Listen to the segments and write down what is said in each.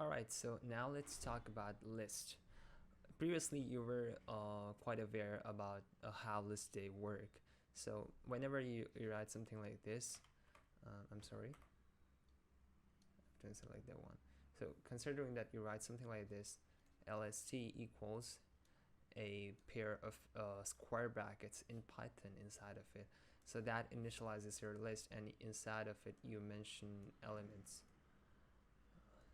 Alright, so now let's talk about list. Previously, you were quite aware about how lists they work. So whenever you write something like this, I'm sorry, I didn't select that one. So considering that you write something like this, lst equals a pair of square brackets in Python inside of it. So that initializes your list, and inside of it you mention elements.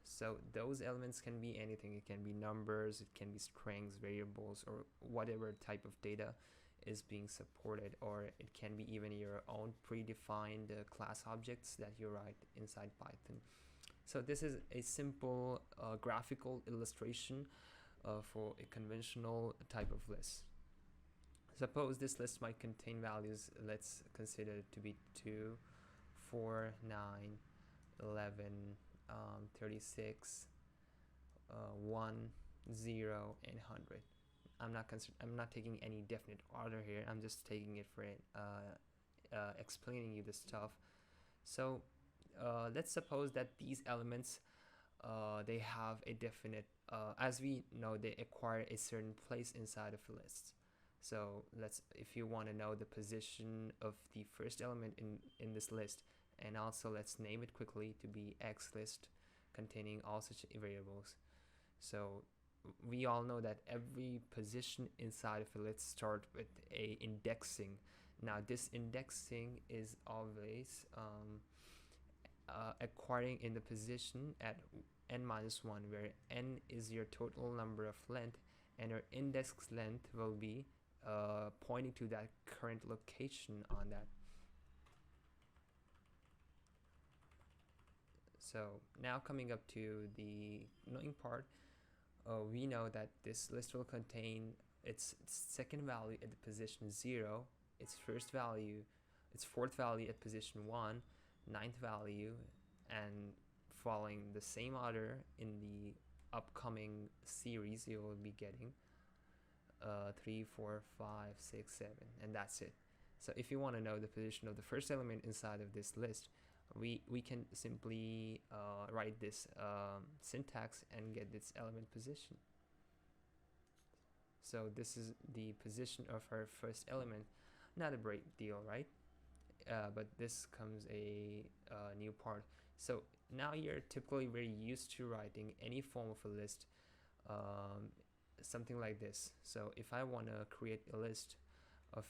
So those elements can be anything. It can be numbers, it can be strings, variables, or whatever type of data is being supported, or it can be even your own predefined class objects that you write inside Python. So this is a simple graphical illustration for a conventional type of list. Suppose this list might contain values, let's consider it to be 2, 4, 9, 11, 36, 1, 0, and 100. I'm not taking any definite order here. I'm just taking it for it, explaining you the stuff. So let's suppose that these elements they have a definite, as we know, they acquire a certain place inside of a list. So if you want to know the position of the first element in this list, and also let's name it quickly to be X list containing all such variables. So we all know that every position inside of a list starts with a indexing. Now this indexing is always acquiring in the position at n-1, where n is your total number of length, and your index length will be pointing to that current location on that. So now coming up to the annoying part, we know that this list will contain its second value at the position 0, its fourth value at position 1, ninth value, and following the same order in the upcoming series you will be getting 3, 4, 5, 6, 7, and that's it. So if you want to know the position of the first element inside of this list, we can simply write this syntax and get its element position. So this is the position of our first element. Not a great deal, right? But this comes a new part. So now you're typically very used to writing any form of a list, something like this. So if I want to create a list of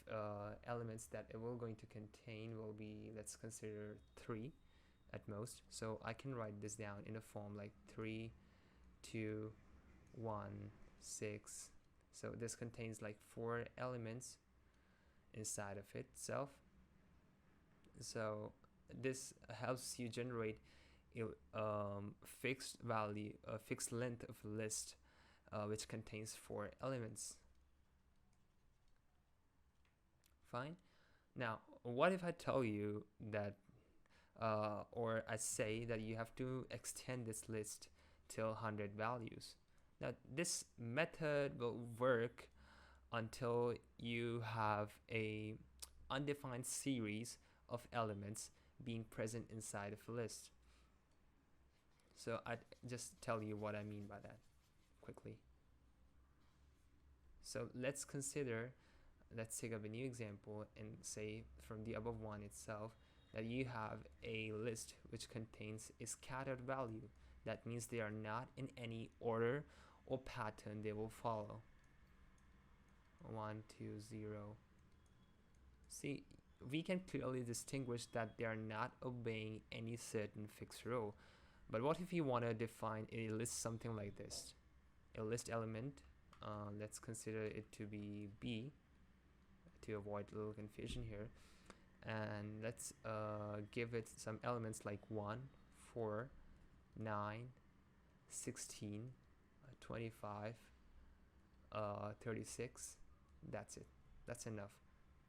elements that it will going to contain will be, let's consider 3 at most. So I can write this down in a form like 3, 2, 1, 6. So this contains like 4 elements inside of itself. So this helps you generate a fixed value, a fixed length of a list, which contains 4 elements. Fine. Now, what if I tell you that, or I say that you have to extend this list till 100 values? Now, this method will work until you have a undefined series of elements being present inside of a list. So I'd just tell you what I mean by that quickly. So let's take up a new example and say from the above one itself that you have a list which contains a scattered value. That means they are not in any order or pattern they will follow. 1, 2, 0. See, we can clearly distinguish that they are not obeying any certain fixed rule. But what if you want to define a list something like this? A list element, let's consider it to be B to avoid a little confusion here. And let's give it some elements like 1, 4, 9, 16, 25, 36. That's it. That's enough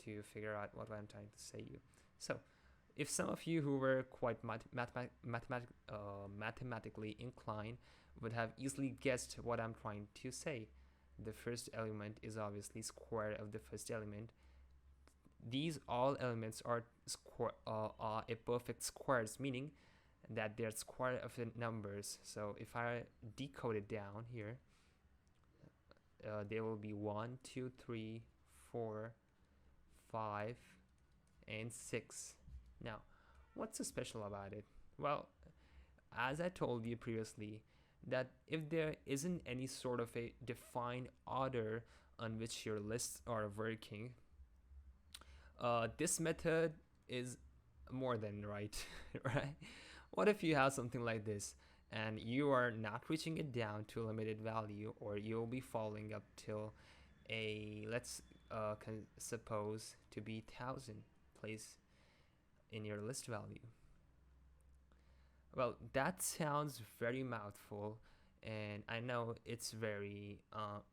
to figure out what I'm trying to say you. So if some of you who were quite mathematically inclined would have easily guessed what I'm trying to say. The first element is obviously square of the first element. These all elements are a perfect squares, meaning that there's quite a few numbers. So if I decode it down here, there will be 1, 2, 3, 4, 5, and 6. Now, what's so special about it? Well, as I told you previously, that if there isn't any sort of a defined order on which your lists are working, this method is more than right, right? What if you have something like this and you are not reaching it down to a limited value, or you'll be following up till a, let's suppose to be 1,000 place in your list value? Well, that sounds very mouthful, and I know it's very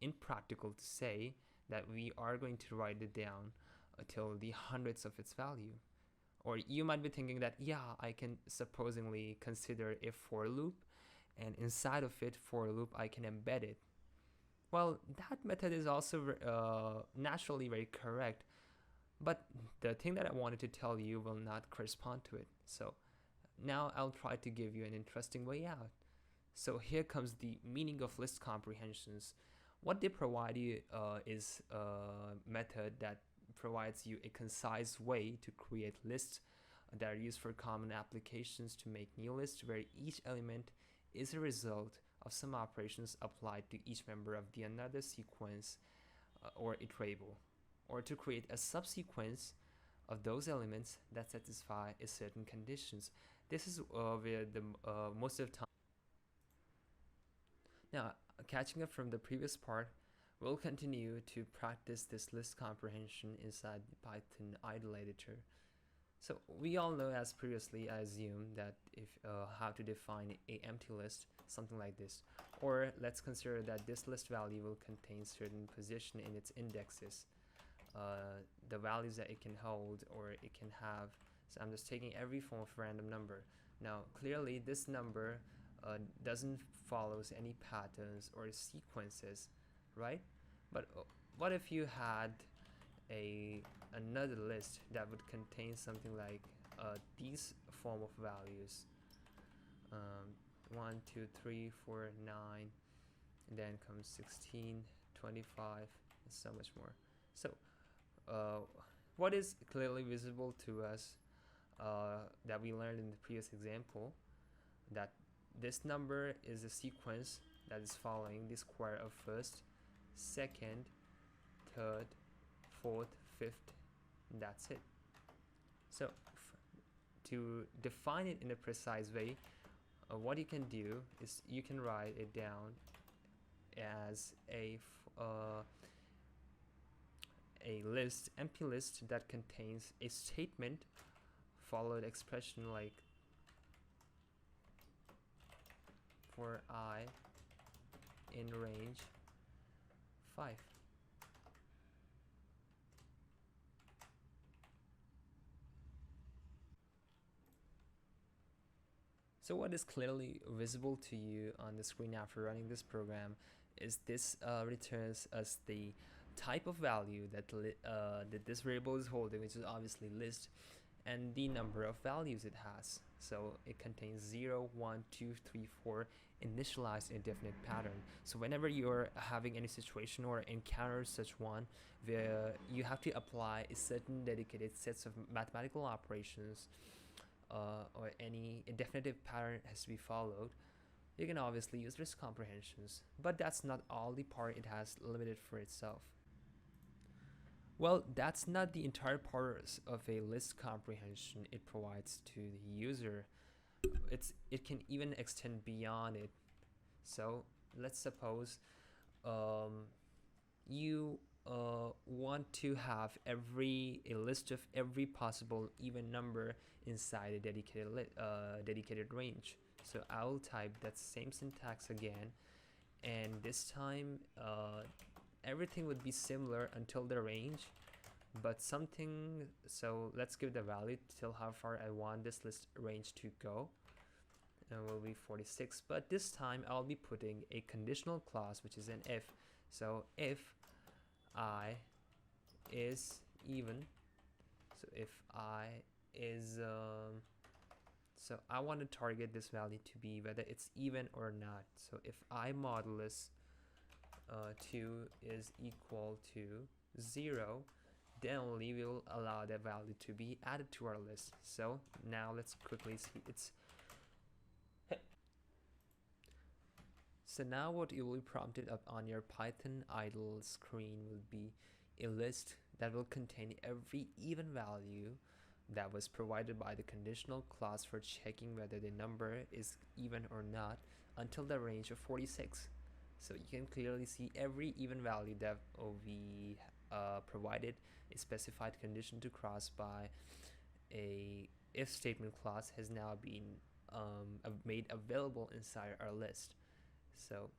impractical to say that we are going to write it down until the hundreds of its value. Or you might be thinking that, yeah, I can supposingly consider a for loop, and inside of it, for loop, I can embed it. Well, that method is also naturally very correct, but the thing that I wanted to tell you will not correspond to it. So now I'll try to give you an interesting way out. So here comes the meaning of list comprehensions. What they provide you is a method that provides you a concise way to create lists that are used for common applications to make new lists, where each element is a result of some operations applied to each member of the another sequence or iterable, or to create a subsequence of those elements that satisfy a certain conditions. This is where the most of the time. Now, catching up from the previous part, we'll continue to practice this list comprehension inside the Python idle editor. So we all know, as previously I assume, that if how to define a empty list, something like this. Or let's consider that this list value will contain certain position in its indexes, the values that it can hold or it can have. So I'm just taking every form of random number. Now clearly this number doesn't follows any patterns or sequences, right? But what if you had another list that would contain something like these form of values, 1, 2, 3, 4, 9, and then comes 16, 25, and so much more. So what is clearly visible to us that we learned in the previous example, that this number is a sequence that is following the square of first, second, third, fourth, fifth, and that's it. So to define it in a precise way, what you can do is you can write it down as a list, empty list that contains a statement followed expression like for I in range 5. So what is clearly visible to you on the screen after running this program is this returns us the type of value that this variable is holding, which is obviously list, and the number of values it has. So it contains 0, 1, 2, 3, 4 initialized indefinite pattern. So whenever you're having any situation or encounter such one where you have to apply a certain dedicated sets of mathematical operations, or any indefinitive pattern has to be followed, you can obviously use list comprehensions. But that's not all the part it has limited for itself. Well, that's not the entire part of a list comprehension it provides to the user. It can even extend beyond it. So let's suppose you want to have a list of every possible even number inside a dedicated range. So I'll type that same syntax again, and this time everything would be similar until the range, but something. So let's give the value till how far I want this list range to go, and will be 46. But this time I'll be putting a conditional clause, which is an if. So if I is even, so if I is So I want to target this value to be whether it's even or not. So if I modulus 2 is equal to 0, then only we will allow that value to be added to our list. So now let's quickly see it's so now what you will be prompted up on your Python idle screen will be a list that will contain every even value that was provided by the conditional clause for checking whether the number is even or not until the range of 46. So you can clearly see every even value that we provided a specified condition to cross by a if statement clause has now been made available inside our list. So